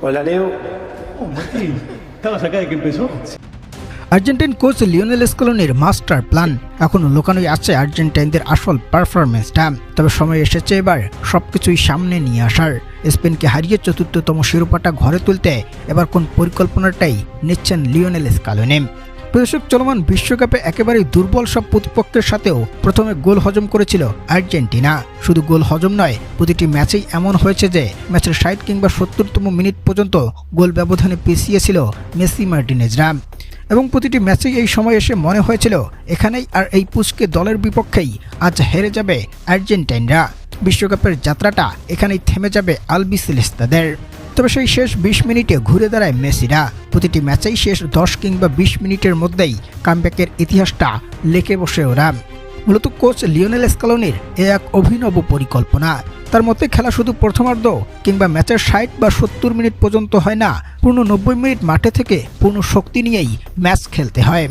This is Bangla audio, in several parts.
Hola, Leo. Oh, Martín, ¿estabas acá de que empezó? Argentine coach Lionel স্কলোনির মাস্টার প্ল্যান এখনও লুকানোই আছে আর্জেন্টাইনদের আসল পারফরমেন্সটা। তবে সময় এসেছে এবার সবকিছুই সামনে নিয়ে আসার। স্পেনকে হারিয়ে চতুর্থতম শিরোপাটা ঘরে তুলতে এবার কোন পরিকল্পনাটাই নিচ্ছেন লিওনেল স্কলোনি। দর্শক, চলমান বিশ্বকাপে একেবারেই দুর্বল সব প্রতিপক্ষের সাথেও প্রথমে গোল হজম করেছিল আর্জেন্টিনা। শুধু গোল হজম নয়, প্রতিটি ম্যাচেই এমন হয়েছে যে ম্যাচের ৬০ কিংবা ৭০তম মিনিট পর্যন্ত গোল ব্যবধানে পিছিয়েছিল মেসি মার্টিনেজরা। এবং প্রতিটি ম্যাচেই এই সময় এসে মনে হয়েছিল এখানেই আর এই পুচকে দলের বিপক্ষেই আজ হেরে যাবে আর্জেন্টাইনরা। বিশ্বকাপের যাত্রাটা এখানেই থেমে যাবে আলবিসেলেস্তাদের। তবে সেই শেষ ২০ মিনিটে ঘুরে দাঁড়ায় মেসিরা। প্রতিটি ম্যাচেই শেষ ১০ কিংবা ২০ মিনিটের মধ্যেই কামব্যাকের ইতিহাসটা লেখে বসে ওরা। মূলত কোচ লিওনেল স্কলোনির এক অভিনব পরিকল্পনা। তার মতে খেলা শুধু প্রথমার্ধ কিংবা ম্যাচের ৬০ বা ৭০ মিনিট পর্যন্ত হয় না, পূর্ণ ৯০ মিনিট মাঠে থেকে পূর্ণ শক্তি নিয়েই ম্যাচ খেলতে হয়।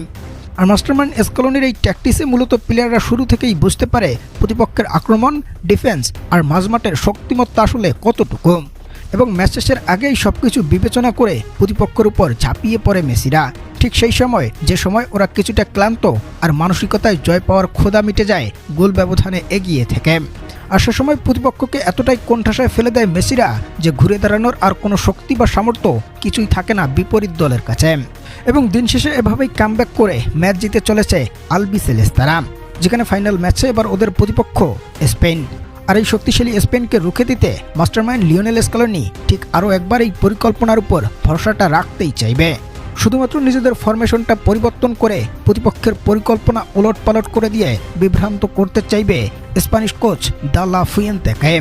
আর মাস্টারমাইন্ড স্কলোনির এই ট্যাকটিসে মূলত প্লেয়াররা শুরু থেকেই বুঝতে পারে প্রতিপক্ষের আক্রমণ, ডিফেন্স আর মাঝমাঠের শক্তিমত্তা আসলে কতটুকু। এবং ম্যাচ শেষের আগেই সবকিছু বিবেচনা করে প্রতিপক্ষের উপর ঝাঁপিয়ে পড়ে মেসিরা। ঠিক সেই সময়, যে সময় ওরা কিছুটা ক্লান্ত আর মানসিকতায় জয় পাওয়ার ক্ষুধা মিটে যায় গোল ব্যবধানে এগিয়ে থেকে। আর সে সময় প্রতিপক্ষকে এতটাই কোণঠাসায় ফেলে দেয় মেসিরা যে ঘুরে দাঁড়ানোর আর কোনো শক্তি বা সামর্থ্য কিছুই থাকে না বিপরীত দলের কাছে। এবং দিন শেষে এভাবেই কামব্যাক করে ম্যাচ জিতে চলেছে আলবিসেলেস্তারা, যেখানে ফাইনাল ম্যাচে এবার ওদের প্রতিপক্ষ স্পেন। আর এই শক্তিশালী স্পেনকে রুখে দিতে মাস্টারমাইন্ড লিওনেল স্কলোনি ঠিক আরও একবার এই পরিকল্পনার উপর ভরসাটা রাখতেই চাইবে। শুধুমাত্র নিজেদের ফরমেশনটা পরিবর্তন করে প্রতিপক্ষের পরিকল্পনা ওলটপালট করে দিয়ে বিভ্রান্ত করতে চাইবে স্প্যানিশ কোচ দ্য লা ফুয়েন্তেকে।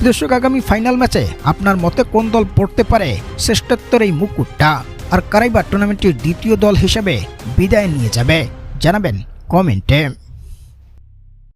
দর্শক, আগামী ফাইনাল ম্যাচে আপনার মতে কোন দল পড়তে পারে শ্রেষ্ঠত্বের এই মুকুটটা, আর কারাই বা টুর্নামেন্টের দ্বিতীয় দল হিসেবে বিদায় নিয়ে যাবে? জানাবেন কমেন্টে।